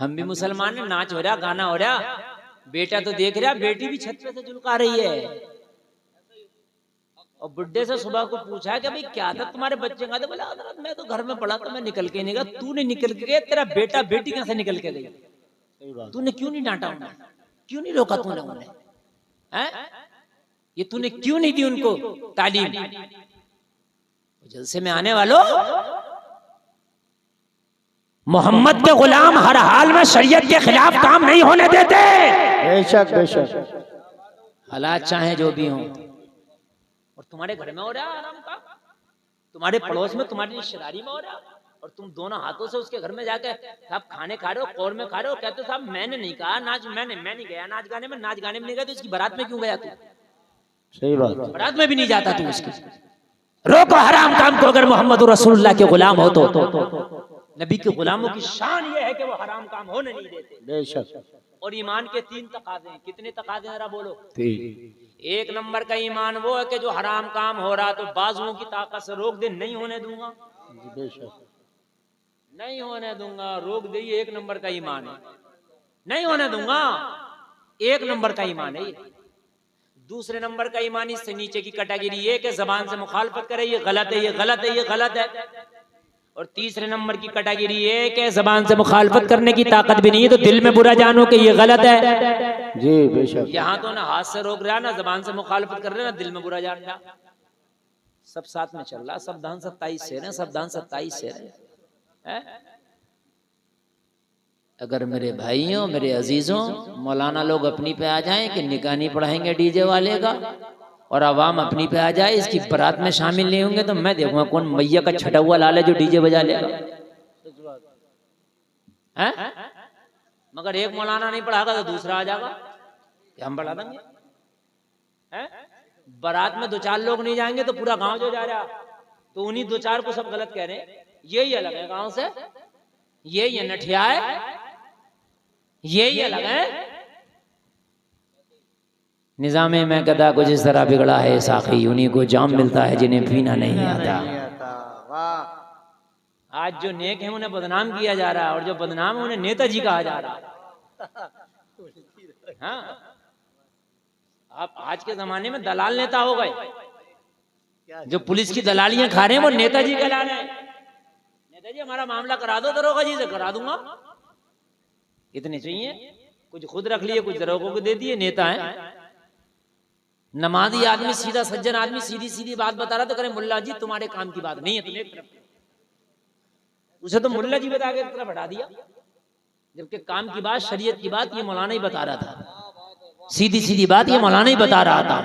हम भी मुसलमान हैं, नाच हो रहा, गाना हो रहा, बेटा तो देख रहा, बेटी भी छत पे से झुलका रही है। और बुड्ढे से सुबह को पूछा कि भाई क्या था तुम्हारे बच्चे का? बोला हजरत मैं तो घर में पड़ा था, मैं निकल के नहीं गया। तू नहीं निकल के गया, तेरा बेटा बेटी कैसे निकल के गई? तूने क्यों नहीं डांटा उन्हें? क्यों नहीं रोका तूने उन्हें? हैं? ये तूने क्यों नहीं दी उनको तालीम? जलसे में आने वालों, मोहम्मद के गुलाम हर हाल में शरीयत के खिलाफ काम नहीं होने देते। बेशक बेशक, हालात चाहे जो भी हों। और तुम्हारे घर में हो रहा है आराम का, तुम्हारे पड़ोस में, तुम्हारी रिश्तेदारी में हो रहा, और तुम दोनों हाथों से उसके घर में जाके साहब खाने खा रहे हो, कौर में खा रहे हो, कहते हो साहब मैंने नहीं कहा नाच, मैं नहीं गया नाच गाने में, नाच गाने में नहीं गया तो इसकी बारात में क्यों गया तू? सही बात, बारात में भी नहीं जाता तू उसकी। रोको हराम काम को, अगर मोहम्मद रसूलुल्लाह के गुलाम हो तो। नबी के गुलामों की शान ये है कि वो हराम काम होने नहीं देते। बेशक। और ईमान के 3 तकाजे हैं। कितने तकाजे जरा बोलो? 3। 1 नंबर का ईमान वो है कि जो हराम काम हो रहा तो बाजुओं की ताकत से रोक दे, नहीं होने दूंगा, बेशक, नहीं होने दूंगा, रोक दे, 1 नंबर का ईमान है। नहीं होने दूंगा, 1 नंबर का ईमान है ये। दूसरे नंबर का ईमान इससे नीचे की कैटेगरी ये कि जबान से मुखालफत करे, ये गलत है, ये गलत है, ये गलत है। और तीसरे नंबर की कैटेगरी ये कि जबान से मुखालफत करने की ताकत भी नहीं है तो दिल में बुरा जानो कि ये गलत है। जी बेशक। यहाँ तो ना हाथ से रोक रहा, ना जबान से मुखालफत कर रहा, ना दिल में बुरा जान रहा, सब साथ में चल रहा। सावधान 27 से ना, सावधान 27 से है। अगर मेरे भाइयों, मेरे अजीजों, मौलाना लोग अपनी पे आ जाएं कि निकाह नहीं पढ़ाएंगे डीजे वाले का, और आवाम अपनी पे आ जाए इसकी बारात में शामिल नहीं होंगे, तो मैं देखूंगा कौन मैया का छटा हुआ लाल है जो डीजे बजा लेगा। मगर एक मौलाना नहीं पढ़ागा तो दूसरा आ जाएगा कि हम पढ़ा देंगे। बारात में 2-4 लोग नहीं जाएंगे तो पूरा गांव जो जा रहा, तो उन्हीं 2-4 को सब गलत कह रहे हैं। यही अलग है गांव से, यही नठिया है, यही अलग है। निजामे में कदा कुछ इस तरह बिगड़ा है साखी, उन्हीं को जाम मिलता है जिन्हें पीना नहीं आता। आज जो नेक है उन्हें बदनाम किया जा रहा है, और जो बदनाम है उन्हें नेताजी कहा जा रहा है। हाँ, आप आज के जमाने में दलाल नेता हो गए। जो पुलिस की दलालियां खा रहे हैं वो नेताजी कहला रहे हैं। नेताजी हमारा मामला करा दो, दरोगा जी से करा दूंगा। इतने चाहिए, कुछ खुद रख लिए, कुछ दरोगों को दे दिए, नेता है। नमाजी आदमी, सीधा सज्जन आदमी सीधी सीधी बात बता रहा तो करे मुल्ला जी तुम्हारे काम की बात नहीं है, तुम एक तरफ, उसे तो मुल्ला जी बता के एक तरफ हटा दिया, जबकि काम की बात, शरीयत की बात ये मौलाना ही बता रहा था। सीधी सीधी बात ये मौलाना ही बता रहा था।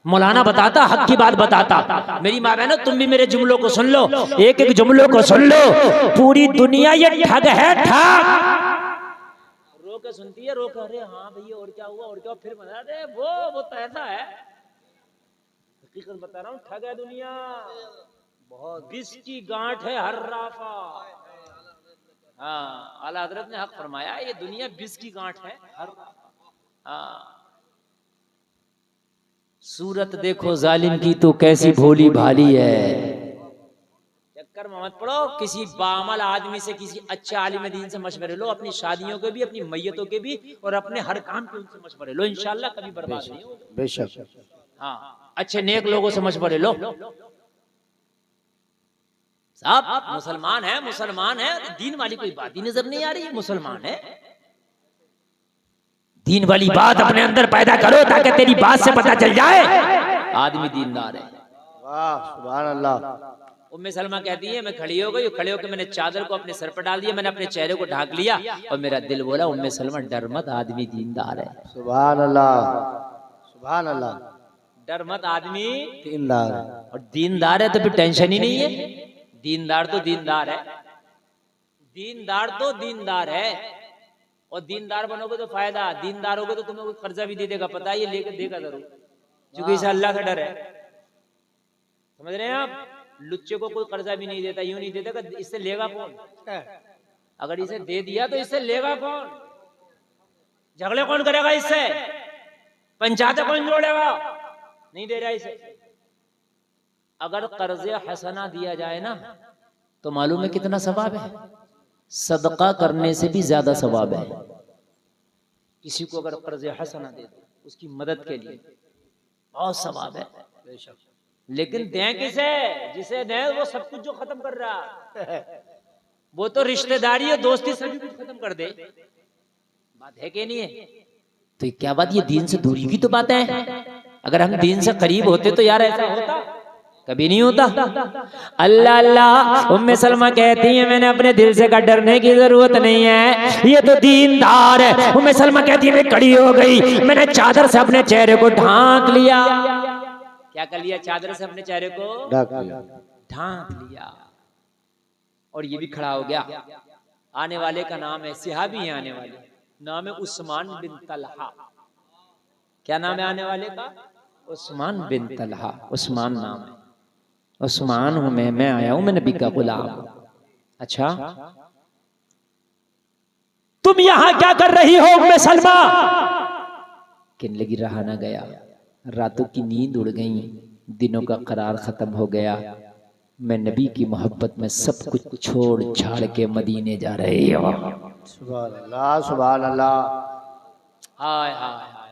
मौलाना बताता, हक की बात बताता। मेरी माँ बहनों, तुम भी मेरे जुमलों को सुन लो, एक एक जुमलों को सुन लो। पूरी दुनिया ये ठग है, ठग। रोके सुनती है, रोके, अरे हाँ भैया और क्या हुआ, और क्या, फिर बता दे वो तो ऐसा है। हकीकत बता रहा हूँ, ठग है दुनिया, बहुत विष की गांठ है हर राफा। हाँ, आला हजरत ने हक फरमाया, ये दुनिया विष की गांठ है हर राफा। हाँ, सूरत देखो जालिम की तो कैसी भोली भाली है। चक्कर में मत पड़ो, किसी बामल आदमी से, किसी अच्छे आलिम दीन से मशवरे लो, अपनी शादियों के भी, अपनी मैयतों के भी, और अपने हर काम के उनसे मशवरे लो, इंशाल्लाह कभी बर्बाद नहीं होगा। बेशक। हाँ, अच्छे नेक लोगों से मशवरे लो। साहब मुसलमान है, मुसलमान है, दीन वाली कोई बात ही नजर नहीं आ रही है। मुसलमान है, दीन वाली बात अपने अंदर पैदा करो ताकि तेरी बात से पता चल जाए आदमी दीनदार है। वाह, सुभान अल्लाह। उम्मे सलमा कहती है, मैं खड़ी हो गई, खड़े होकर मैंने चादर को अपने सर पर डाल दिया, मैंने अपने चेहरे को ढाक लिया, और मेरा दिल बोला, उम्मे सलमा डर मत, आदमी दीनदार है। सुभान अल्लाह, सुभान अल्लाह। डर मत, आदमी दीनदार है। और दीनदार है तो फिर टेंशन ही नहीं है। दीनदार तो दीनदार है, दीनदार तो दीनदार है। और दीनदार बनोगे तो फायदा, दीनदार होगे तो तुम्हें कोई कर्जा भी दे देगा, पता है, ये लेकर देगा जरूर, क्योंकि इसे अल्लाह का डर है। समझ रहे हैं आप? लुच्चे को कोई कर्जा भी नहीं देता, यूं नहीं देता, इससे लेगा कौन? अगर इसे दे दिया तो इससे लेगा कौन? झगड़े कौन करेगा इससे? पंचायत कौन जोड़ेगा? नहीं दे रहा इसे। अगर कर्जे हसना दिया जाए ना तो मालूम है कितना सवाब है। सदका करने से भी ज्यादा सवाब है। किसी को अगर कर्ज हसना दे दो उसकी मदद के लिए बहुत सवाब है। लेकिन दें किसे? जिसे दें वो सब कुछ जो खत्म कर रहा वो तो रिश्तेदारी और दोस्ती सभी कुछ खत्म कर दे, बात है कि नहीं है? तो ये क्या बात, ये दीन से दूरी की तो बात है। अगर हम दीन से करीब होते तो यार ऐसा होता? कभी नहीं होता। अल्लाह अल्लाह। उम्मे सलमा कहती है मैंने अपने दिल से का डरने की जरूरत नहीं है, ये तो दीनदार है। उम्मे सलमा कहती है मैं खड़ी हो गई, मैंने चादर से अपने चेहरे को ढांक लिया। क्या कर लिया? चादर से अपने चेहरे को ढांक लिया और ये भी खड़ा हो गया। आने वाले का नाम है, सहाबी है आने वाले, नाम है उस्मान बिन तलहा। क्या नाम है आने वाले का? उस्मान बिन तलहा। उस्मान नाम है। उस्मान हूं मैं आया हूं, मैं नबी का गुलाम। अच्छा, तुम यहां क्या कर रही हो उम्मे सलमा? कहने लगी रहा ना गया, रातों की नींद उड़ गई, दिनों का करार खत्म हो गया, मैं नबी की मोहब्बत में सब कुछ छोड़ छाड़ के मदीने जा रही हूं। सुभान अल्लाह, सुभान अल्लाह। हाय हाय हाय।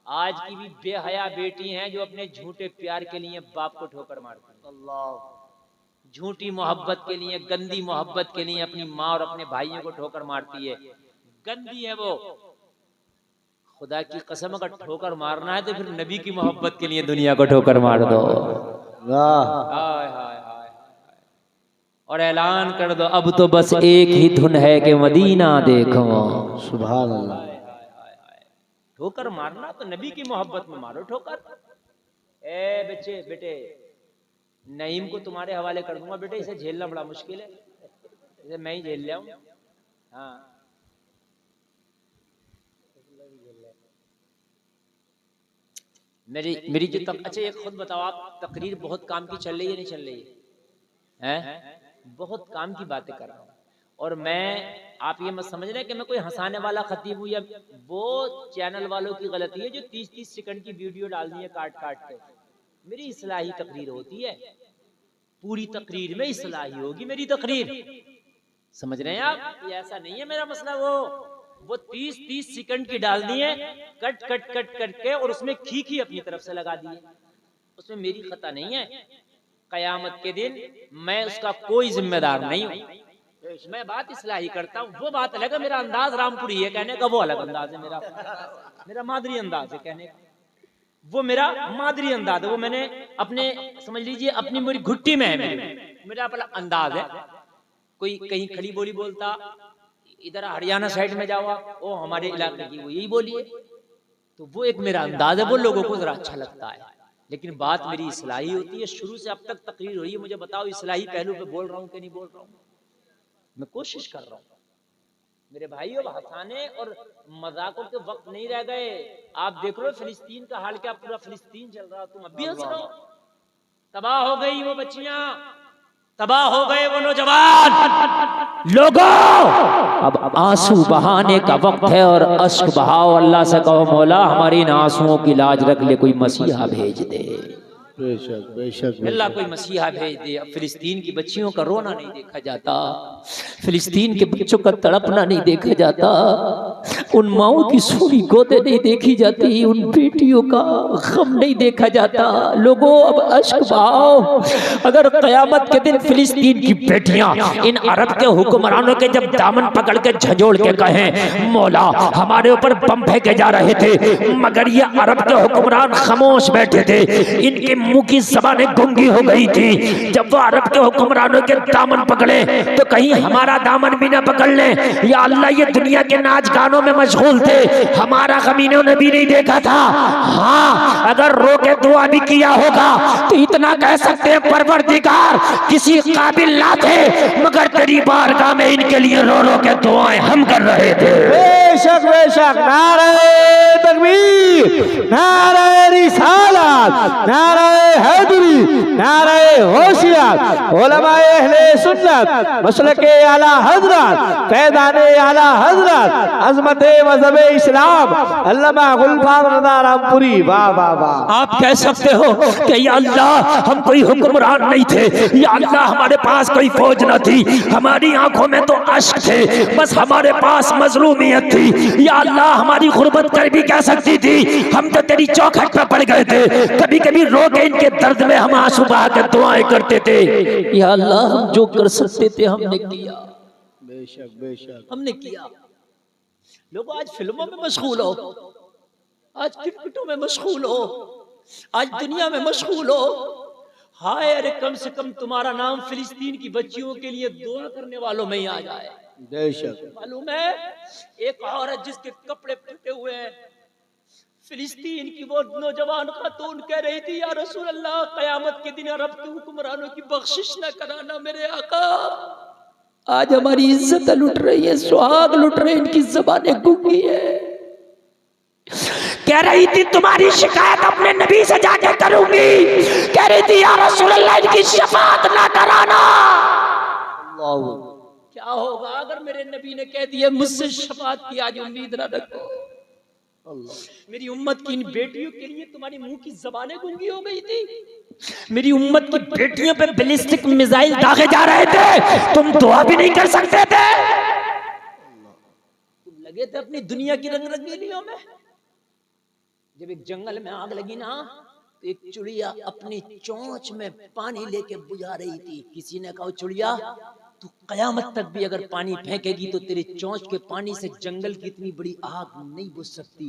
आज की भी बेहया बेटी हैं जो अपने झूठे प्यार के लिए बाप को ठोकर मारती हैं। अल्लाह। झूठी मोहब्बत के लिए, गंदी मोहब्बत के लिए अपनी माँ और अपने भाइयों को ठोकर मारती है। गंदी है वो। खुदा की कसम अगर ठोकर मारना है तो फिर नबी की मोहब्बत के लिए दुनिया को ठोकर मार दो। हाय हाय हाय। और ऐलान कर दो अब तो बस एक ही धुन है कि मदीना देखो। सुभान अल्लाह। ठोकर मारना तो नबी की मोहब्बत में मारो ठोकर। ए बच्चे बेटे, नईम को तुम्हारे हवाले कर दूंगा बेटे, इसे झेलना बड़ा मुश्किल है, इसे मैं ही झेल लिया हूं। हाँ, मेरी जो अच्छा ये खुद बताओ आप, तकरीर बहुत काम की चल रही है नहीं चल रही है? बहुत काम की बातें कर रहा हूँ। और मैं, आप ये मत समझ रहे कि मैं कोई हंसाने वाला खतीब हूँ, या वो चैनल वालों की गलती है जो 30-30 सेकंड की वीडियो डाल दी है काट काट के। मेरी इस्लाही तकरीर होती है, पूरी तकरीर में इस्लाही होगी मेरी तकरीर। समझ रहे हैं आप? ये ऐसा नहीं है मेरा मसला। वो 30-30 सेकंड की डाल दी है कट कट कट करके, और उसमें खी अपनी तरफ से लगा दी है। उसमें मेरी खता नहीं है। कयामत के दिन मैं उसका कोई जिम्मेदार नहीं हूँ। मैं बात इस्लाही करता हूँ, वो बात अलग है। मेरा अंदाज रामपुरी है कहने का, वो अलग अंदाज है मेरा मादरी अंदाज है कहने का, वो मेरा मादरी अंदाज है। वो मैंने अपने, समझ लीजिए अपनी मेरी घुट्टी में है, मेरा अपना अंदाज है। कोई कहीं खड़ी बोली बोलता, इधर हरियाणा साइड में जाओ वो हमारे इलाके की वो यही बोली है, तो वो एक मेरा अंदाज है, वो लोगों को जरा अच्छा लगता है। लेकिन बात मेरी इस्लाही होती है। शुरू से अब तक तकरीर हुई है, मुझे बताओ इस्लाही पहलू पे बोल रहा हूँ कि नहीं बोल रहा हूँ? मैं कोशिश कर रहा हूँ। मेरे भाइयों, हंसाने और मजाकों के वक्त नहीं रह गए। आप देख लो फिलिस्तीन का हाल क्या, पूरा फिलिस्तीन चल रहा, तुम अब भी हंस रहे हो। तबाह हो गई वो बच्चियां, तबाह हो गए वो नौजवान। लोगों, अब आंसू बहाने का वक्त है और अश्क बहाओ। अल्लाह से कहो मौला हमारी इन आंसुओं की लाज रख ले, कोई मसीहा भेज दे। बेशक बेशक अल्लाह कोई मसीहा भेज दे। अब फिलिस्तीन की बच्चियों का रोना नहीं देखा जाता, फिलिस्तीन के बच्चों का तड़पना नहीं देखा जाता, उन माओं की सूनी गोदे नहीं देखी जाती, उन बेटियों का गम नहीं देखा जाता। लोगों अब अश्क बहाओ। अगर कयामत के दिन फिलिस्तीन की बेटियां इन अरब के हुक्मरानों के जब दामन पकड़ के झंझोड़ के कहें मौला हमारे ऊपर बम फेंके जा रहे थे, मगर ये अरब के हुक्मरान खामोश बैठे थे, इनके मुंह की ज़बानें गूंगी हो गई थी। जब वो अरब के हुक्मरानों के दामन पकड़े तो कहीं हमारा दामन भी ना पकड़ ले। या अल्लाह ये दुनिया के नाच गानों में मशगूल थे, हमारा गम इन्होंने भी नहीं देखा था। हाँ, अगर रो के दुआ भी किया होगा तो इतना कह सकते हैं परवरदिगार किसी काबिल ना थे, मगर तेरी बारगाह में इनके लिए रो रो के दुआएं हम कर रहे थे। बेशक बेशक। नारे तकबीर, नारे रिसालत, नारे हैदरी, नारे होशियार। उलमाए अहले सुन्नत मसलके आला हजरत, फैज़ाने आला हजरत, अज़मते मज़हबे इस्लाम अल्लामा गुलफाम रज़ा रामपुरी। वाह वाह वाह। आप कह सकते हो कि या अल्लाह हम कोई हुक्मरान नहीं थे, या अल्लाह हमारे पास कोई फौज न थी, हमारी आंखों में तो अश्क थे, बस हमारे पास मजलूमियत थी। या अल्लाह हमारी गुर्बत कर भी क्या सकती थी, हम तो तेरी चौखट पर पड़ गए थे। कभी कभी रो के इनके दर्द में हम आंसू बहा के दुआएं करते थे। या अल्लाह हम जो कर सकते थे हमने किया, बेशक बेशक। हमने किया। लोग आज फिल्मों में मशगूल हो, आज क्रिकेटों में मशगूल हो, आज दुनिया में मशगूल हो। हाय अरे कम से कम तुम्हारा नाम फिलिस्तीन की बच्चियों के लिए दुआ करने वालों में ही आ जाए। बेशक। मालूम है एक औरत जिसके कपड़े फटे हुए हैं, फिलिस्तीन की वो नौजवान खातून कह रही थी, या रसूल अल्लाह कयामत के दिन अरब के हुक्मरानों की बख्शिश न कराना मेरे आका। आज हमारी इज्जत लुट रही है, सुहाग लुट रहे, इनकी जबानें गूंगी है। कह रही थी तुम्हारी शिकायत अपने नबी से जाके करूंगी, कह रही थी या रसूल अल्लाह इनकी शफाअत ना कराना। क्या होगा अगर मेरे नबी ने कह दिया मुझसे शफाअत की आज उम्मीद ना रखो। मेरी उम्मत की इन बेटियों के लिए तुम्हारी मुंह की जबानें गूंगी हो गई थी। मेरी उम्मत की बेटियों पे बैलिस्टिक मिसाइल दागे जा रहे थे, तुम दुआ भी नहीं कर सकते थे। तुम लगे थे अपनी दुनिया की रंग रंगीलियों में। जब एक जंगल में आग लगी ना, तो एक चिड़िया अपनी चोंच में पानी लेके बुझा रही थी। किसी ने कहा चिड़िया तू कयामत तक भी अगर पानी फेंकेगी तो तेरी चोंच के पानी से जंगल की इतनी बड़ी आग नहीं बुझ सकती।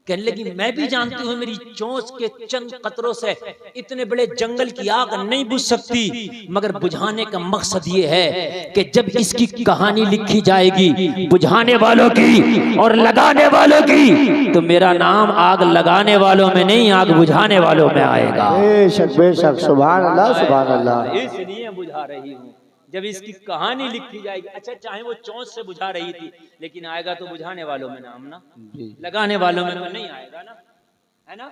कहने लगी मैं भी जानती हूँ मेरी चोंच के चंद कतरों से इतने बड़े जंगल की आग नहीं बुझ सकती, मगर बुझाने का मकसद ये है कि जब इसकी कहानी लिखी जाएगी बुझाने वालों की और लगाने वालों की, तो मेरा नाम आग लगाने वालों में नहीं आग बुझाने वालों में आएगा। बेशक बेशक। सुभान अल्लाह सुभान अल्लाह। इसलिए बुझा रही हूँ जब इसकी कहानी लिखी जाएगी। अच्छा चाहे वो चोंच से बुझा रही थी, लेकिन आएगा तो बुझाने वालों में नाम ना, लगाने वालों में तो नहीं आएगा ना, है ना।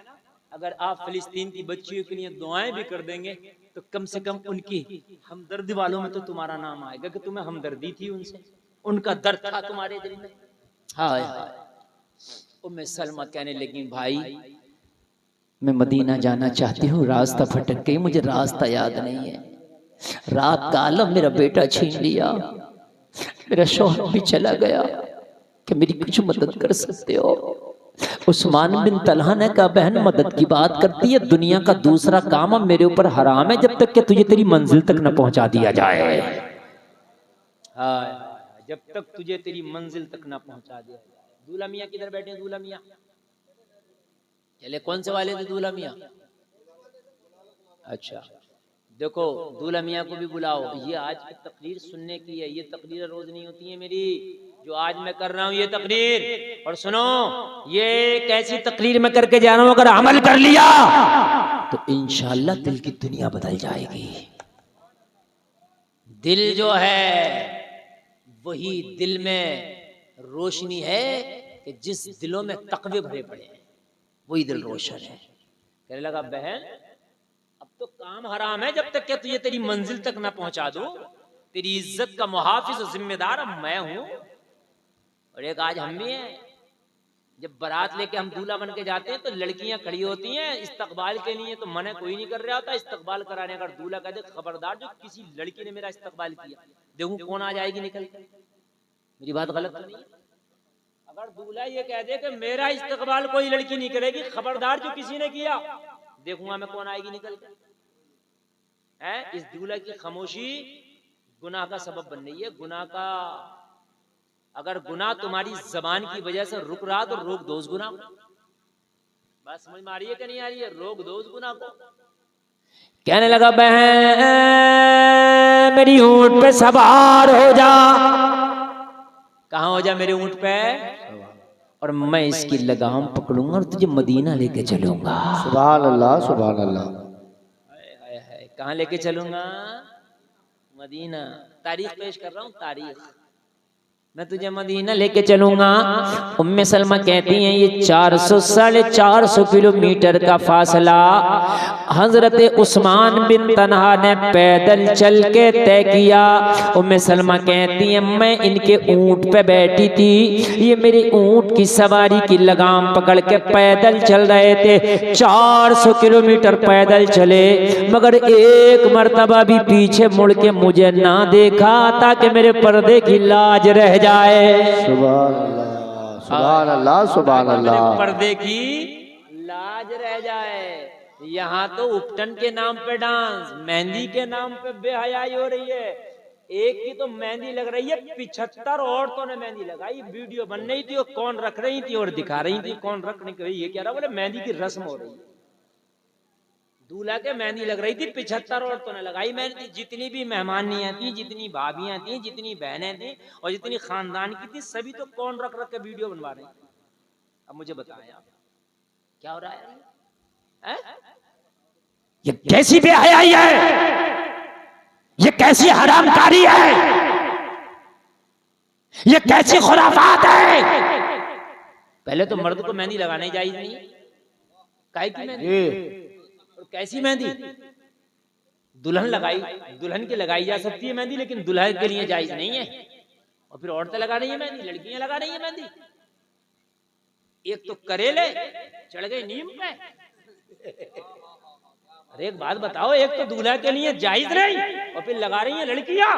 अगर आप फिलिस्तीन की बच्चियों के लिए दुआएं भी कर देंगे तो कम से कम उनकी हमदर्दी वालों में तो तुम्हारा नाम आएगा कि तुम्हें हमदर्दी थी उनसे, उनका दर्द था तुम्हारे दिल में। हाय हाय। उम्मे सलमा कहने लगी भाई मैं मदीना जाना चाहती हूँ, रास्ता भटक गई, मुझे रास्ता याद नहीं है। रात का आलम मेरा बेटा छीन लिया, मेरा शौहर भी चला गया, कि मेरी कुछ मदद कर सकते हो। उस्मान बिन तलहा ने कहा बहन मदद की बात करती है, दुनिया का दूसरा काम अब मेरे ऊपर हराम है जब तक कि तुझे तेरी मंजिल तक न पहुंचा दिया जाए। हाय जब तक तुझे तेरी मंजिल तक न पहुंचा दिया जाए। दूल्हा मियाँ किधर बैठे हैं? दूल्हा मियाँ चले कौन से वाले थे दूल्हा मियाँ? अच्छा देखो दूल्हा मियाँ को भी बुलाओ। ये आज की तकरीर सुनने की है, ये तकरीर रोज नहीं होती है मेरी जो आज मैं कर रहा हूँ ये तकरीर। और सुनो ये कैसी तकरीर मैं करके जा रहा हूँ, अगर अमल कर लिया तो इंशाअल्लाह दिल की दुनिया बदल जाएगी। दिल जो है वही दिल में रोशनी है कि जिस दिलों में तकवे भरे पड़े हैं वही दिल रोशन है। कहने लगा बहन अब तो काम हराम है जब तक क्या तुझे तेरी मंजिल तक ना पहुंचा दूं। तेरी इज्जत का मुहाफिज और जिम्मेदार अब मैं हूं। और एक आज हम भी हैं, जब बारात लेके हम दूल्हा बन के जाते हैं तो लड़कियां खड़ी होती हैं इस्तकबाल के लिए, तो मने कोई नहीं कर रहा होता इस्तकबाल कराने। अगर दूल्हा कहते खबरदार जो किसी लड़की ने मेरा इस्तकबाल किया देखूं कौन आ जाएगी निकल कर। मेरी बात गलत तो नहीं है? अगर दूल्हा ये कह दे कि मेरा इस्तकबाल कोई लड़की नहीं करेगी, खबरदार जो किसी ने किया देखूंगा मैं कौन आएगी निकल कर। है इस दूल्हा की खामोशी गुनाह का सबब बन रही है। गुनाह का अगर गुनाह तुम्हारी जबान की वजह से रुक रहा तो रोक दो उस गुनाह को। बात समझ में आ रही है कि नहीं आ रही है? रोक दो उस गुनाह को। कहने लगा बहन मेरी ऊंट पे सवार हो जा। कहाँ हो जा? मेरे ऊंट पे, और मैं इसकी लगाम पकड़ूंगा और तुझे मदीना लेके चलूंगा। सुभान अल्लाह सुभान अल्लाह। कहाँ लेके चलूंगा? मदीना। तारीख पेश कर रहा हूँ तारीख। मैं तुझे मदीना लेके चलूंगा। उम्मे सलमा कहती हैं ये 400-450 किलोमीटर का फासला हजरत उस्मान बिन तनहा ने पैदल चल के तय किया। उम्मे सलमा कहती हैं मैं इनके ऊंट पे बैठी थी, ये मेरे ऊंट की सवारी की लगाम पकड़ के पैदल चल रहे थे। 400 किलोमीटर पैदल चले, मगर एक मर्तबा भी पीछे मुड़ के मुझे ना देखा ताकि मेरे पर्दे की लाज रह जाए। सुभान अल्लाह, सुभान अल्लाह, सुभान अल्लाह। पर्दे की लाज रह जाए। यहाँ तो उपटन के नाम पे डांस, मेहंदी के नाम पे बेहयाई हो रही है। एक की तो मेहंदी लग रही है, 75 औरतों ने मेहंदी लगाई, वीडियो बन रही थी, और कौन रख रही थी और दिखा रही थी कौन रख रही। ये क्या रहा, बोले मेहंदी की रस्म हो रही है। दूल्हा के मेहंदी लग रही थी, 75 औरतों ने लगाई मेहंदी। जितनी भी मेहमानियां थी, जितनी भाभियां थी, जितनी बहनें थी और जितनी खानदान की थी, सभी तो कौन रख रख के वीडियो बनवा रही। अब मुझे बताएं आप क्या हो रहा है? ये कैसी बेहयाई है, ये कैसी हरामकारी है, ये कैसी खुराफात है। पहले तो मर्द को मेहंदी लगाने जायज नहीं है। काहे की मेहंदी और कैसी मेहंदी? दुल्हन लगाई, दुल्हन के लगाई जा सकती है मेहंदी, लेकिन दुल्हन के लिए जायज नहीं है। और फिर औरतें लगा रही है मेहंदी, लड़कियां लगा रही है मेहंदी। एक तो करेले चढ़ गए नीम पे। अरे एक बात बताओ, एक तो दूल्हा के लिए जायज नहीं और फिर लगा रही है लड़कियां।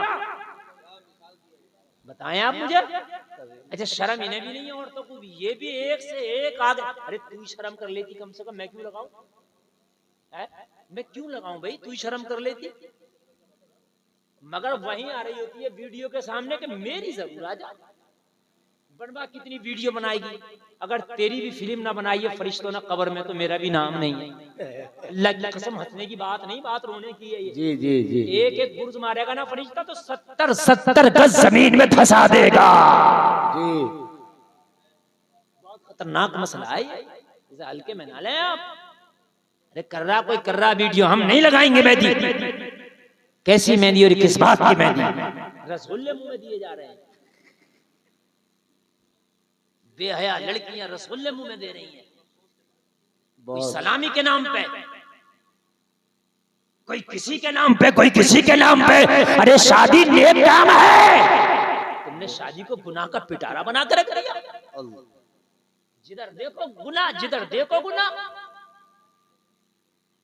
बताएं आप मुझे। अच्छा शर्म इन्हें भी नहीं है औरतों को भी, ये भी एक से एक आगे। अरे तू शर्म कर लेती कम से कम, मैं क्यों लगाऊं? मैं क्यों लगाऊं भाई, तू शर्म कर लेती। मगर वहीं आ रही होती है वीडियो के सामने कि मेरी जरूर आ जा। बनवा कितनी वीडियो बनाएगी, अगर तेरी भी फिल्म ना बनाई है फरिश्तों ना कब्र में, तो मेरा भी नाम नहीं है। लग कसम हंसने की बात नहीं, बात रोने की है ये। जी जी जी। एक एक बुर्ज मारेगा ना फरिश्ता तो 70 गज जमीन में धंसा देगा। जी बहुत खतरनाक मसला है ये, इसे हल्के में ना लें आप। अरे कर्रा कोई कर्रा वीडियो हम नहीं लगाएंगे मेहंदी। कैसी मेहंदी और किस बात की मेहंदी? रसगुल्ले मुंह में दिए जा रहे हैं। बेहया लड़कियां रसगुल्ले मुंह में दे रही हैं, कोई सलामी के नाम पे, कोई किसी के नाम पे, कोई किसी के नाम पे। अरे शादी नेक काम है, तुमने शादी को गुनाह का पिटारा बना कर रख दिया। जिधर देखो गुनाह, जिधर देखो गुनाह।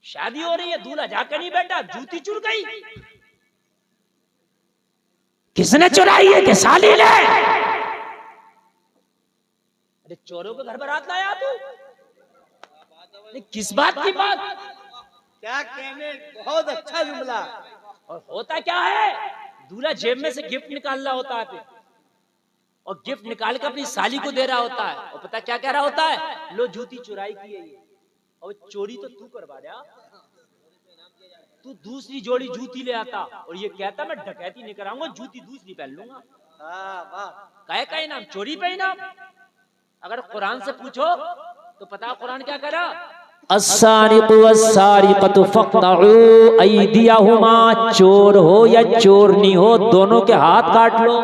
शादी हो रही है, दूल्हा जाके नहीं बैठा, जूती चुर गई। किसने चुराई है? कि साली ने। अरे चोरों के घर बारात लाया तू? किस बात की बात? क्या कहने, बहुत अच्छा जुमला। और होता क्या है, दूल्हा जेब में से गिफ्ट निकाल रहा होता है, और गिफ्ट निकाल के अपनी साली को दे रहा होता है। और पता क्या कह रहा होता है? लो जूती चुराई की है ये। और चोरी तो तू करवा रहा, तू दूसरी जोड़ी जूती ले आता और ये कहता मैं डकैती नहीं कराऊंगा, जूती दूसरी पहन लूंगा। काहे का इनाम? चोरी पे इनाम। अगर कुरान से पूछो तो पता कुरान क्या कह रहा? अस्सारिकु वस्सारिकतु फक़्तउ अयदियहुमा, चोर हो या चोरनी हो दोनों के हाथ काट लो।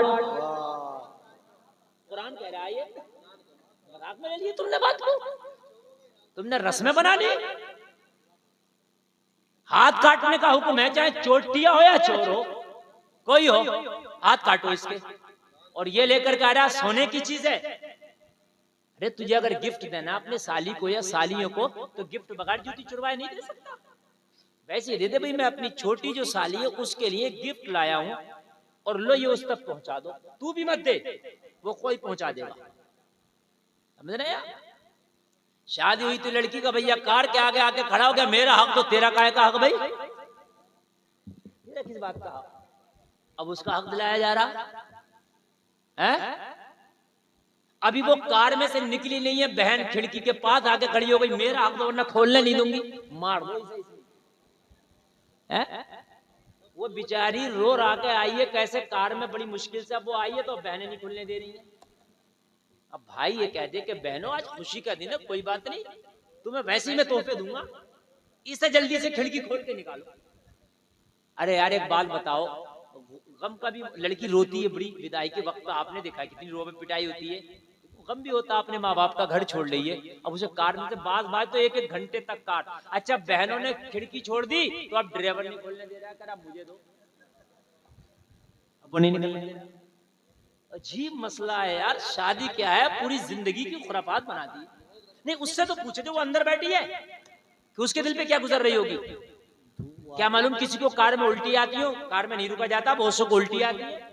कुरान कह रहा है ये मजाक में ले लिए तुमने बात को, तुमने रस्में बना ली। हाथ काटने का हुक्म है, चाहे चोटिया हो या चोर हो, कोई हो, हाथ काटो इसके। और ये लेकर के आ रहा सोने की चीज है। अरे तुझे अगर गिफ्ट देना अपने साली को या सालियों को, तो गिफ्ट बगैर जूती चुरवाए नहीं दे सकता। वैसे दे दे भाई, मैं अपनी छोटी जो साली है उसके लिए गिफ्ट लाया हूं और लो ये उस तक पहुंचा दो। तू भी मत दे, वो कोई पहुंचा देगा। समझ रहे यार? शादी हुई तो लड़की का भैया कार के आगे आके खड़ा हो गया, मेरा हक तो तेरा काहे का हक भाई? मेरा किस बात का हक? अब उसका हक दिलाया जा रहा है। अभी वो कार में से निकली नहीं है, बहन खिड़की के पास आके खड़ी हो गई, मेरा हक तो वरना खोलने नहीं दूंगी, मार दो इसे। वो बेचारी रो रहा के आई है, कैसे कार में बड़ी मुश्किल से अब वो आई है, तो बहनें नहीं खुलने दे रही है। अब भाई ये कह दे कि बहनों आज खुशी का दिन है, कोई बात नहीं, तुम्हें वैसे ही मैं तोहफे दूंगा, इसे जल्दी से खिड़की खोल के निकालो। अरे यार एक बात बताओ, गम का भी, लड़की रोती है बड़ी विदाई के वक्त पे, आपने देखा कितनी रोबे पिटाई होती है, गम भी होता है, अपने माँ बाप का घर छोड़ रही है, अब उसे काटने से बाज तो 1-1 घंटे तक काट। अच्छा बहनों ने खिड़की छोड़ दी तो अब ड्राइवर नहीं खोलने दे रहा, कर आप मुझे दो, अब वो नहीं निकलने दे रहा। अजीब मसला है यार, शादी क्या है, पूरी जिंदगी की खुराफात बना दी। नहीं उससे तो पूछे जो वो अंदर बैठी है कि उसके दिल पे क्या गुजर रही होगी। क्या मालूम किसी को कार में उल्टी आती हो, कार में नहीं रुका जाता, बहुत सौ को उल्टी आती है।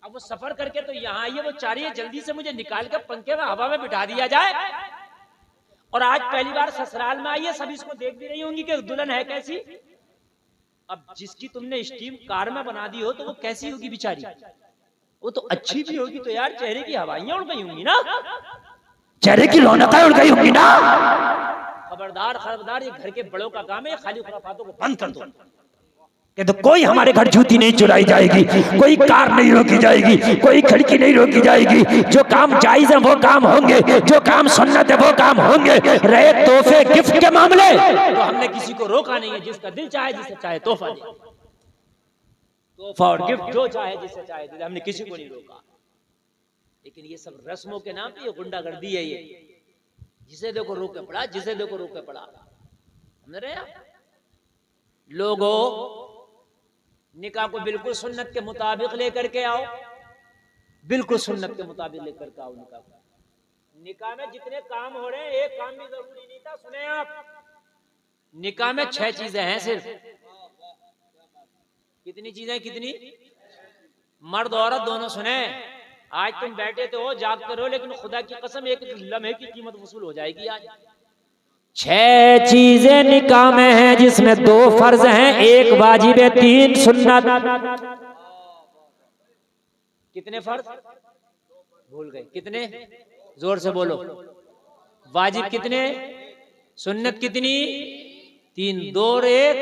अब वो सफर करके तो यहाँ आई है, वो चाह रही है जल्दी से मुझे निकाल के पंखे में हवा में बिठा दिया जाए। और आज पहली बार ससुराल में आई है, सब इसको देख भी रही होंगी कि दुल्हन है कैसी। अब जिसकी तुमने स्टीम कार में बना दी हो तो वो कैसी होगी बेचारी, वो तो अच्छी भी होगी तो यार चेहरे की हवाइयां उड़ गई होंगी ना, चेहरे की रौनकें उड़ गई होंगी ना। खबरदार खबरदार, ये घर के बड़ों का काम है, खाली खुराफातों को बंद कर दो। कि तो कोई हमारे घर जूती नहीं चुराई जाएगी, कोई कार नहीं रोकी जाएगी, कोई खिड़की नहीं रोकी जाएगी। जो काम जायज है वो काम होंगे, जो काम सुन्नत है वो काम होंगे। रहे तोहफे गिफ्ट के मामले तो हमने किसी को रोका नहीं है, जिसका दिल चाहे जिसे चाहे तोहफा दे, तोहफा और गिफ्ट जो चाहे जिसे चाहे दे, हमने किसी को नहीं रोका। लेकिन ये सब रस्मों के नाम पे ये गुंडागर्दी है, ये जिसे देखो रोके पड़ा, जिसे देखो रोके पड़ा। समझ रहे हैं लोगों, निकाह को बिल्कुल सुन्नत के मुताबिक लेकर के आओ, बिल्कुल सुन्नत के मुताबिक लेकर के आओ निकाह को। निकाह में जितने काम हो रहे हैं एक काम भी जरूरी नहीं था। सुने आप, निकाह में 6 चीजें हैं सिर्फ। कितनी चीजें, कितनी? मर्द औरत दोनों सुने। आज तुम बैठे तो हो, जागते रहो, लेकिन खुदा की कसम एक लम्हे की कीमत वसूल हो जाएगी आज। 6 चीजें निकाह में हैं, जिसमें 2 फर्ज हैं, 1 वाजिब है, 3 सुन्नत। कितने फर्ज भूल गए? कितने? जोर से बोलो। वाजिब कितने? सुन्नत कितनी? 3। 2 और 1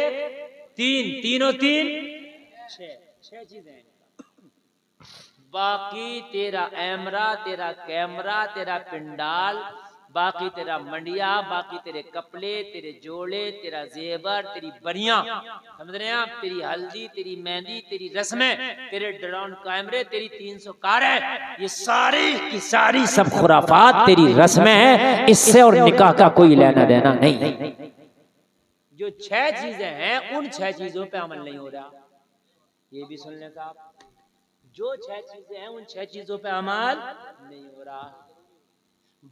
3, 3 और 3 6 चीजें हैं। बाकी तेरा ऐमरा, तेरा कैमरा, तेरा पिंडाल, बाकी तेरा मंडिया, बाकी तेरे कपड़े, तेरे जोड़े, तेरा जेवर, तेरी बरियां, समझ रहे हैं आप, तेरी हल्दी, तेरी मेहंदी, तेरी रस्में, तेरे ड्रोन कैमरे, तेरी 300 कारें, ये सारी की सारी सब खुराफात तेरी रस्में हैं। इससे और निकाह का कोई लेना देना नहीं। जो 6 चीजें हैं उन 6 चीजों पे अमल नहीं हो रहा, ये भी सुन लें साहब। जो 6 चीजें हैं उन 6 चीजों पे अमल नहीं हो रहा।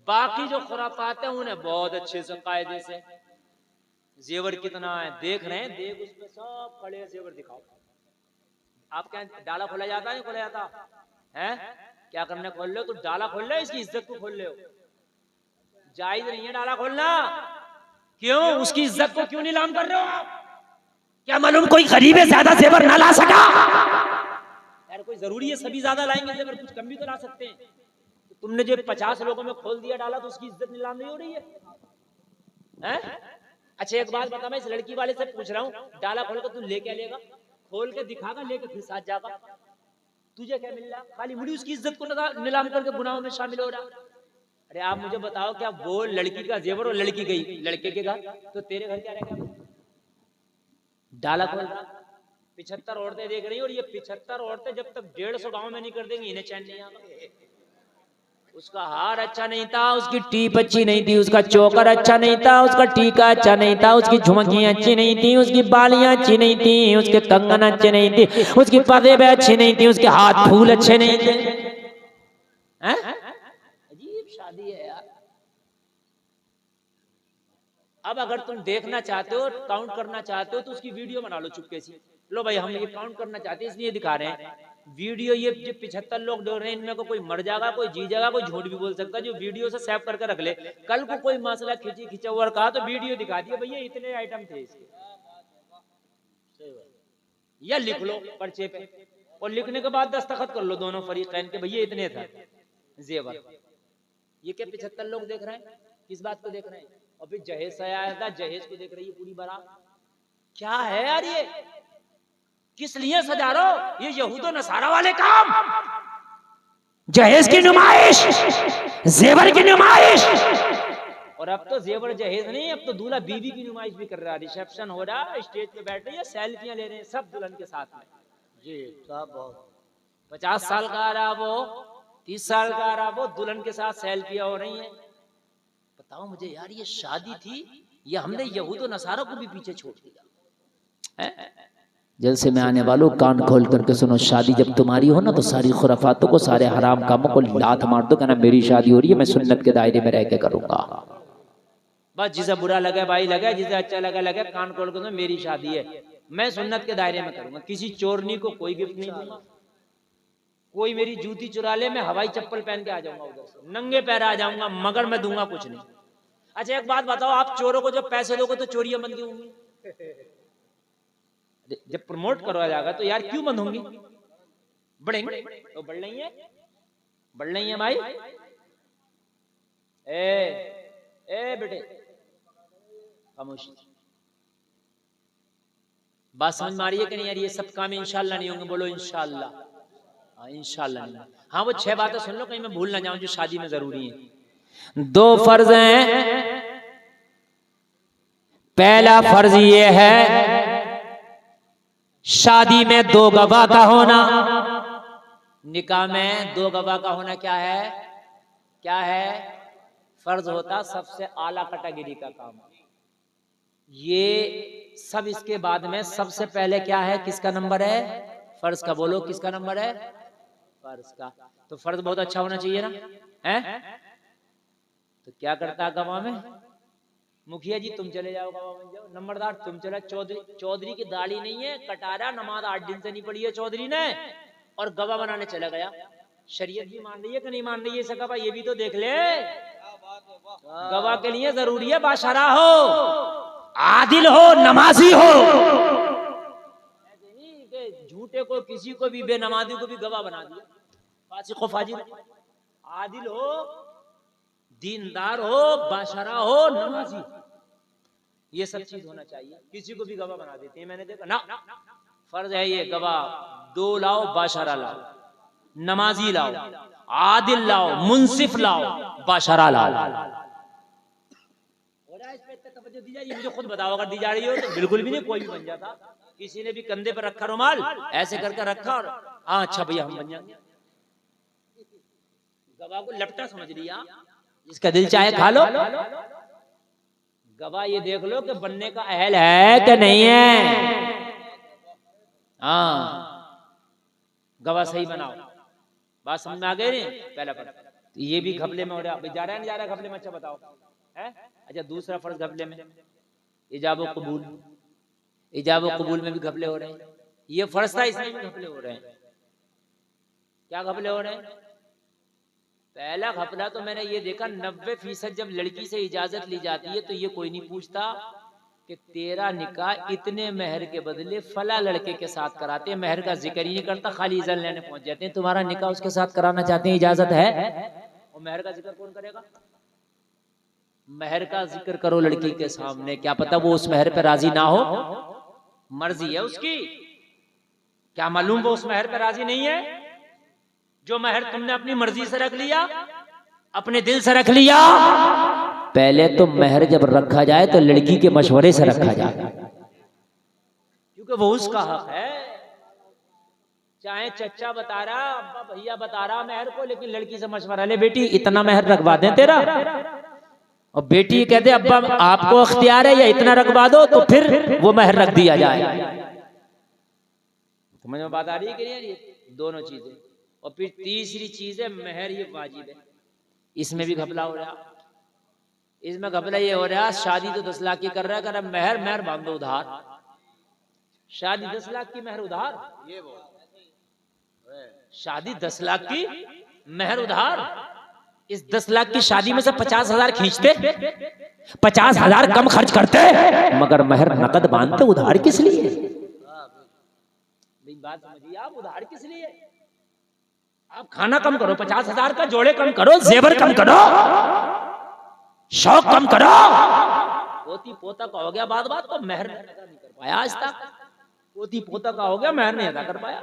बाकी जो खुराफात हैं उन्हें बहुत अच्छे से कायदे से, जेवर कितना है देख रहे हैं, देख उसमें सब खड़े जेवर दिखाओ। आप क्या डाला खोला जाता है? नहीं खोला जाता है? क्या करने खोल रहे हो? तो डाला खोल रहे हो, इसकी इज्जत को खोल रहे हो। जायज नहीं है डाला खोलना। क्यों? उसकी इज्जत को क्यों नीलाम कर रहे हो आप? क्या मालूम कोई गरीब है ज्यादा जेवर ना ला सका। यार कोई जरूरी है सभी ज्यादा लाएंगे जेवर? कुछ कम भी तो ला सकते हैं। तो तुमने जो 50 लोगों में खोल दिया डाला तो उसकी इज्जत नीलाम नहीं हो रही है, हैं? अच्छा एक बात बता, मैं इस लड़की वाले से पूछ रहा हूँ, डाला खोल कर तू लेके लेगा, खोल के दिखागा, लेके फिर साथ जागा, तुझे क्या मिल रहा? खाली मुड़ी उसकी इज्जत को नीलाम करके गुनाहों में शामिल हो रहा। अरे आप मुझे बताओ, क्या वो लड़की का जेवर और लड़की गई लड़के के घर, तो तेरे घर क्या रहेगा? डाला खोल रहा, 75 औरतें देख रही, और ये 75 औरतें जब तक 150 गांव में नहीं कर देंगी इन्हें चैन नहीं आएगा। उसका हार अच्छा नहीं था, उसकी टीप अच्छी नहीं थी, उसका चोकर अच्छा नहीं था, उसका टीका अच्छा नहीं था, उसकी झुमकियां अच्छी नहीं थी, उसकी बालियां अच्छी नहीं थी, उसके कंगन अच्छे नहीं थे, उसकी पदेबें अच्छी नहीं थी, उसके हाथ फूल अच्छे नहीं थे। अजीब शादी है यार। अब अगर तुम देखना चाहते हो, काउंट करना चाहते हो, तो उसकी वीडियो बना लो चुपके से। लो भाई हम ये काउंट करना चाहते हैं इसलिए दिखा रहे हैं वीडियो। ये जो 75 लोग डर रहे हैं, इनमें को कोई मर जाएगा, कोई जी जाएगा, कोई झूठ भी बोल सकता है। जो वीडियो से सेव करके रख ले, कल को कोई मसला खिंचौर कहा तो वीडियो दिखा दिया, भैया इतने आइटम थे इसके, या लिख लो पर्चे पे, और लिखने के बाद दस्तखत कर लो दोनों फरीकैन के, भैया इतने थे जेवर। ये क्या 75 लोग देख रहे हैं? किस बात को देख रहे हैं? और फिर जहेज से आया था, जहेज को देख रही है पूरी बारात। क्या है यार ये? किस लिए सजा रहे हो? ये यहूदो नसारा वाले काम, जहेज की नुमाइश, जेवर की नुमाइश। और अब तो जेवर जहेज नहीं, अब तो दूल्हा बीवी की नुमाइश भी कर रहा है। रिसेप्शन हो रहा है, स्टेज पे बैठ रही है, सेल्फियां ले रहे हैं सब दुल्हन के साथ में। जी साहब बहुत 50 साल का आ रहा वो, 30 साल का आ रहा वो, दुल्हन के साथ सेल्फिया हो रही है। बताओ मुझे यार, ये शादी थी या हमने यहूद और नसारा को भी पीछे छोड़ दिया है? जलसे में आने वालों कान खोल करके सुनो, शादी जब तुम्हारी हो ना तो सारी खुराफातों को, सारे हराम कामों को लात मार दो, कहना मेरी शादी हो रही है, मैं सुन्नत के दायरे में रह के करूंगा। बस जिसे बुरा लगे भाई लगे, जिसे अच्छा लगे लगे, कान खोल कर मेरी शादी है, मैं सुन्नत के दायरे में करूंगा। किसी चोरनी को कोई गिफ्ट नहीं दूंगा, कोई मेरी जूती चुरा ले, मैं हवाई चप्पल पहन के आ जाऊंगा उधर से, नंगे पैर आ जाऊंगा, मगर मैं दूंगा कुछ नहीं। अच्छा एक बात बताओ, आप चोरों को जब पैसे दोगे तो चोरियां बंद क्यों होंगी? जब प्रमोट करवाया जाएगा तो यार क्यों बंद होंगी? बढ़ेंगे तो बढ़ रही है, बढ़ रही है भाई। ए बेटे खामोशी। बात समझ में आ रही है कि नहीं यार? ये सब काम इंशाल्लाह नहीं होंगे, बोलो इंशाल्लाह। हाँ इंशाल्लाह नहीं। हाँ वो 6 बातें सुन लो, कहीं मैं भूल ना जाऊं जो शादी में जरूरी है। 2 फर्ज हैं। पहला फर्ज ये है शादी में 2 गवाह का होना। निकाह में 2 गवाह का होना क्या है? क्या है? फर्ज होता, सबसे आला कैटेगरी का काम। ये सब इसके बाद में सबसे पहले क्या है? किसका नंबर है? फर्ज का। बोलो किसका नंबर है? फर्ज का। तो फर्ज बहुत अच्छा होना चाहिए ना, है? तो क्या करता है गवाह में? मुखिया जी तुम चले जाओ गवाह बन जाओ, नंबरदार तुम चले, चौधरी की दाढ़ी नहीं है, कटारा, नमाज 8 दिन से नहीं पढ़ी है चौधरी ने, और गवाह बनाने चला गया। शरीयत भी मान रही है कि नहीं मान रही है? सका भाई ये भी तो देख ले। गवाह के लिए जरूरी है बाशरा हो, आदिल हो, नमाजी हो। ऐसे नहीं कि झूठे को किसी को भी, बेनमाजी को भी गवाह बना दिया, फासिक को फाजिल। आदिल हो, दीनदार हो, बाशरा हो, नमाजी, ये सब चीज होना चाहिए। किसी को भी गवाह बना देते हैं, मैंने देखा ना। फर्ज है ये, गवाह 2 लाओ, बाशरा लाओ, नमाजी लाओ, आदिल लाओ, मुंसिफ लाओ, बाशरा लाओ। दी जा रही है, मुझे खुद बताओ अगर दी जा रही हो तो। बिल्कुल भी नहीं, कोई भी बन जाता। किसी ने भी कंधे पर रखा रुमाल, ऐसे करके रखा और हाँ अच्छा भैया हम बन जाएंगे। गवाह को लपटा समझ लिया, जिसका दिल चाहे खा लो। गवाह ये देख लो कि बनने का अहल है कि नहीं है। हाँ गवाह सही बनाओ। बात समझ में आ गई नहीं? पहला फर्ज ये भी घपले में हो रहा है, जा रहा है नहीं जा रहा घपले में? अच्छा बताओ है? अच्छा दूसरा फर्ज घपले में इजाब व कबूल। इजाब व कबूल में भी घपले हो रहे हैं। ये फर्ज था, इसमें भी घपले हो रहे हैं। क्या घपले हो रहे हैं? पहला घपला तो मैंने ये देखा, 90% जब लड़की से इजाजत ली जाती है तो ये कोई नहीं पूछता कि तेरा निकाह इतने महर के बदले फला लड़के के साथ कराते हैं। महर का जिक्र ही नहीं करता, खाली इजाजत लेने पहुंच जाते हैं। तुम्हारा निकाह उसके साथ कराना चाहते हैं, इजाजत है? और महर का जिक्र कौन करेगा? महर का जिक्र करो लड़की के सामने, क्या पता वो उस महर पे राजी ना हो, मर्जी है उसकी। क्या मालूम वो उस महर पे राजी नहीं है? जो महर तुमने अपनी मर्जी से रख लिया, अपने दिल से रख लिया। पहले तो महर जब रखा जाए तो लड़की के मशवरे से रखा जाए, क्योंकि वो उसका हक है। चाहे चचा बता रहा, अब्बा भैया बता रहा महर को, लेकिन लड़की से मशवरा ले, बेटी इतना महर रखवा दें तेरा। और बेटी कहते अब्बा आपको अख्तियार है या इतना रखवा दो, तो फिर वो महर रख दिया जाए। समझ में बात आ रही है कि नहीं? दोनों चीजें। और फिर तीसरी चीज है महर, ये वाजिब है। इसमें भी घपला हो रहा। इसमें घपला ये हो रहा, शादी तो 10 लाख की कर रहा है, कर महर महर बांधो उधार। शादी 10 लाख की, महर उधार। शादी 10 लाख की, महर उधार। इस 10 लाख की शादी में से 50,000 खींचते, 50,000 कम खर्च करते, मगर महर नकद बांधते। उधार किस लिए? बात समझिए आप, उधार किस लिए? आप खाना कम करो, 50,000 का जोड़े कम करो, जेवर कम करो, शौक कम करो। पोती पोता का हो गया बात बात को, महर नहीं कर पाया आज तक। पोती पोता का हो गया, महर नहीं अदा कर पाया।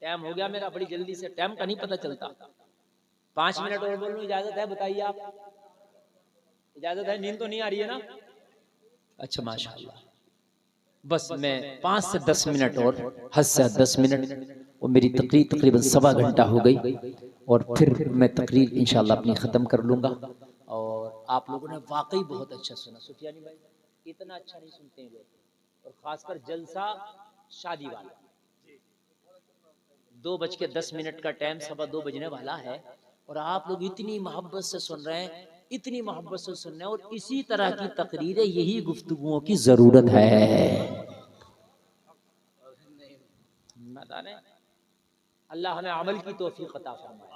टाइम हो गया मेरा, बड़ी जल्दी से, टाइम का नहीं पता चलता। 5 मिनट और बोलूं, इजाजत है? बताइए आप, इजाजत है? नींद तो नहीं आ रही है ना? अच्छा माशाल्लाह। बस मैं 5 से 10 मिनट और हद से 10 मिनट, और मेरी तकरीर तकरीबन 1.25 घंटा हो गई, और फिर मैं तकरीर इंशाल्लाह अपनी ख़त्म कर लूँगा। और आप लोगों ने वाकई बहुत अच्छा सुना। सुफियानी भाई इतना अच्छा नहीं सुनते हैं लोग, और ख़ासकर जलसा शादी वाला। 2:10 का टाइम, 2:15 बजने वाला है, और आप लोग इतनी मोहब्बत से सुन रहे हैं, इतनी मोहब्बत से सुन रहे हैं। और इसी तरह की तकरीरें, यही गुफ्तगुओं की ज़रूरत है। अल्लाह हमें अमल की तौफीक अता फरमाए।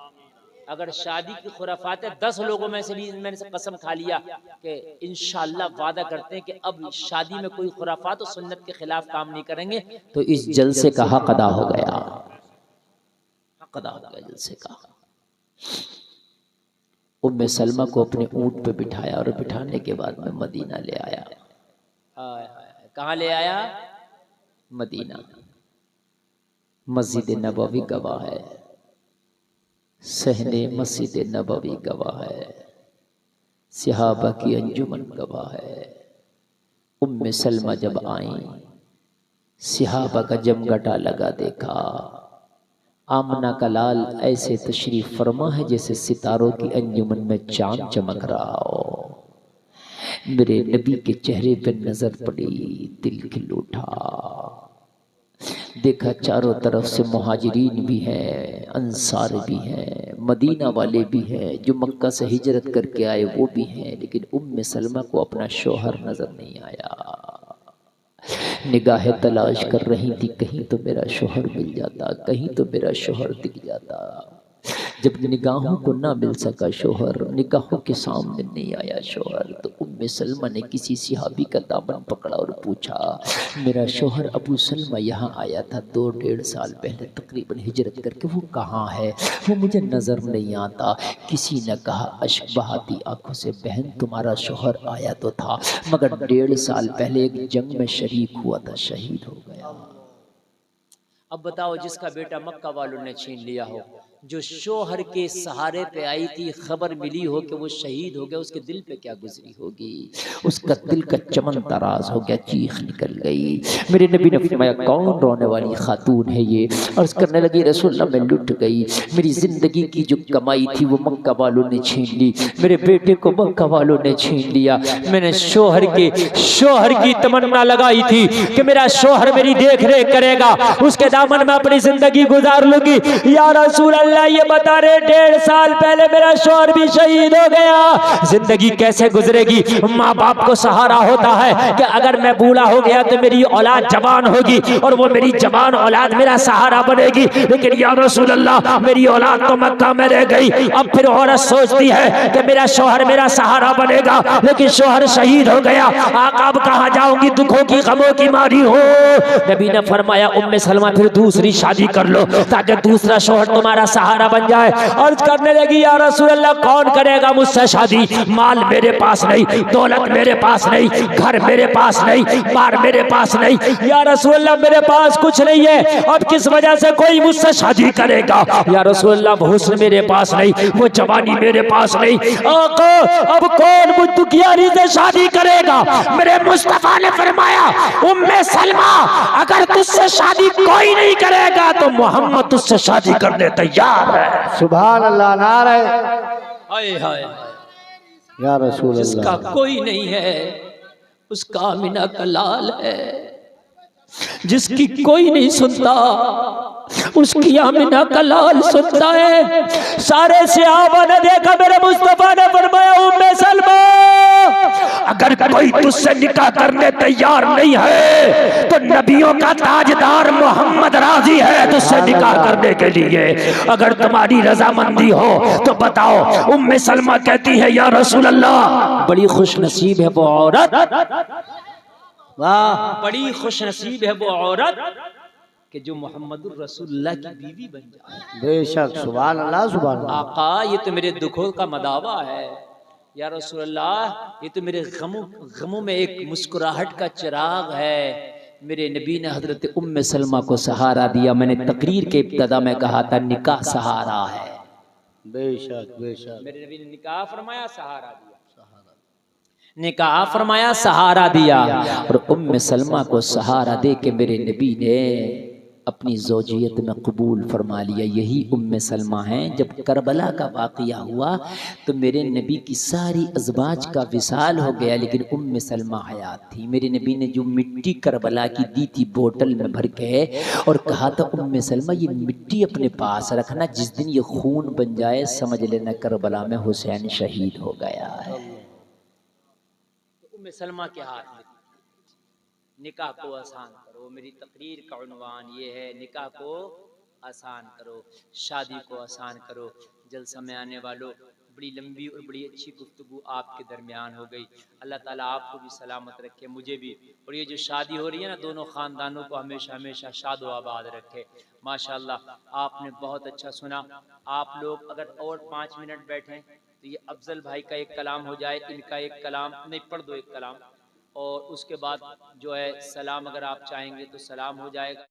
अगर शादी की खुराफात 10 लोगों में से भी मैंने से कसम खा लिया कि इंशाअल्लाह वादा करते हैं कि अब शादी में कोई खुराफात और सुन्नत के खिलाफ काम नहीं करेंगे, तो इस जलसे का हक अदा हो गया, हक अदा हो गया जलसे का। उम्मे सलमा को अपने ऊंट पे बिठाया, और बिठाने के बाद में मदीना ले आया। कहाँ ले आया? मदीना। मस्जिद नबवी गवाह है, सहने मस्जिद नबवी गवाह है, सहाबा की अंजुमन गवाह है। उम्मे सलमा जब आई, सहाबा का जमघटा लगा देखा। आमना का लाल ऐसे तशरीफ फरमा है जैसे सितारों की अंजुमन में चांद चमक रहा हो। मेरे नबी के चेहरे पर नजर पड़ी, दिल खिल उठा। देखा चारों तरफ से मुहाजिरीन भी हैं, अंसार भी हैं, मदीना वाले भी हैं, जो मक्का से हिजरत करके आए वो भी हैं, लेकिन उम्मे सलमा को अपना शौहर नजर नहीं आया। निगाहें तलाश कर रही थी, कहीं तो मेरा शौहर मिल जाता, कहीं तो मेरा शौहर दिख जाता। जब निगाहों को ना मिल सका शौहर, निगाहों के सामने नहीं आया शौहर, तो उम्मे सलमा ने किसी सहाबी का दामन पकड़ा और पूछा, मेरा शौहर अबू सलमा यहाँ आया था 2-1.5 साल पहले तकरीबन हिजरत करके, वो कहाँ है? वो मुझे नज़र नहीं आता। किसी ने कहा अश्क बहाती आंखों से, बहन तुम्हारा शौहर आया तो था, मगर 1.5 साल पहले एक जंग में शरीक हुआ था, शहीद हो गया। अब बताओ, जिसका बेटा मक्का वालों ने छीन लिया हो, जो शोहर के सहारे पे आई थी, खबर मिली हो कि वो शहीद हो गया, उसके दिल पे क्या गुजरी होगी? उसका दिल का चमन तराज हो गया, चीख निकल गई। मेरे नबी ने फरमाया, कौन रोने वाली खातून है ये? अर्ज करने लगी, रसूलल्लाह मैं लुट गई, मेरी जिंदगी की जो कमाई थी वो मक्का वालों ने छीन ली, मेरे बेटे को मक्का वालों ने छीन लिया। मैंने शोहर की तमन्ना लगाई थी कि मेरा शोहर मेरी देख रेख करेगा, उसके दामन में अपनी जिंदगी गुजार लूंगी। या रसूल अल्लाह, ये बता रहे 1.5 साल पहले मेरा शौहर भी शहीद हो गया, जिंदगी कैसे गुजरेगी? माँ बाप को सहारा होता है कि अगर मैं बूढ़ा हो गया तो मेरी औलाद जवान होगी, और वो मेरी जवान औलाद मेरा सहारा बनेगी। लेकिन या रसूल अल्लाह, मेरी औलाद तो मक्का में रह गई। अब फिर औरत सोचती है कि मेरा शौहर मेरा सहारा बनेगा, लेकिन शौहर शहीद हो गया, आका अब कहाँ जाऊंगी, दुखों की गमों की मारी हो। नबी ने फरमाया, उम्मे सलमा फिर दूसरी शादी कर लो, ताकि दूसरा शौहर तुम्हारा सहारा बन जाए। अर्ज करने लगी, या रसूल अल्लाह, कौन करेगा मुझसे शादी? माल मेरे पास नहीं, दौलत मेरे पास नहीं, घर मेरे पास नहीं, बार मेरे पास नहीं। या रसूल अल्लाह, मेरे पास कुछ नहीं है, अब किस वजह से कोई मुझसे शादी करेगा? या रसूल अल्लाह, वो हुस्न मेरे पास नहीं, वो जवानी मेरे पास नहीं। आका, अब कौन मुझ दुखियारी से शादी करेगा? मेरे मुस्तफा ने फरमाया, उम्मे सलमा, अगर तुझसे शादी कोई नहीं करेगा तो मोहम्मद तुझसे शादी करने तैयार है। सुभान अल्लाह, नारे हाय हाय, या रसूल जिसका अल्लाह। कोई नहीं है उसका आमिना का लाल है, जिसकी कोई नहीं सुनता उसकी आमिना का लाल सुनता है। सारे सहाबा ने देखा, मेरे मुस्तफा ने फरमाया, उम्मे सलमा, अगर कोई तुझसे निकाह करने तैयार नहीं है तो नबियों का ताजदार मोहम्मद राजी है तुझसे निकाह करने के लिए। अगर तुम्हारी रजामंदी हो तो बताओ। उम्मे सलमा कहती है, या रसूल अल्लाह, बड़ी खुश नसीब है वो औरत, वाह, बड़ी खुश नसीब है वो औरत कि जो मोहम्मद रसूलुल्लाह की बीवी बन जाए। बेशक, सुभान अल्लाह, सुभान अल्लाह। आका, ये तो मेरे दुखों का मदावा है। या रसूलल्लाह, ये तो मेरे गमों में एक मुस्कुराहट का चिराग है। मेरे नबी ने हजरत उम्मे सलमा को सहारा दिया। मैंने तकरीर के इब्तिदा में कहा था, निकाह सहारा है। बेशक बेशक, मेरे नबी ने निकाह फरमाया, सहारा दिया। निकाह फरमाया, सहारा दिया। और उम्मे सलमा को सहारा दे के मेरे नबी ने अपनी ज़ौजियत में कबूल फरमा लिया। यही उम्मे सलमा हैं। जब करबला का वाक़या हुआ तो मेरे नबी की सारी अज़वाज का विसाल हो गया, लेकिन उम्मे सलमा हयात थी। मेरे नबी ने जो मिट्टी करबला की दी थी बोतल में भर के, और कहा था उम्मे सलमा ये मिट्टी अपने पास रखना, जिस दिन ये खून बन जाए समझ लेना करबला में हुसैन शहीद हो गया है। उम्मे सलमा के हाथ में निकाह को आसान करो। मेरी तकरीर का उन्वान ये है, निकाह को आसान करो, शादी को आसान करो। जलसा में आने वालों, बड़ी लंबी और बड़ी अच्छी गुफ्तगू आपके दरमियान हो गई। अल्लाह ताला आपको भी सलामत रखे, मुझे भी। और ये जो शादी हो रही है ना, दोनों ख़ानदानों को हमेशा हमेशा शादो आबाद रखे। माशाअल्लाह आपने बहुत अच्छा सुना। आप लोग अगर और 5 मिनट बैठें तो ये अफजल भाई का एक कलाम हो जाए, इनका एक कलाम, नहीं पढ़ दो एक कलाम, और उसके बाद जो है सलाम अगर आप चाहेंगे तो सलाम हो जाएगा।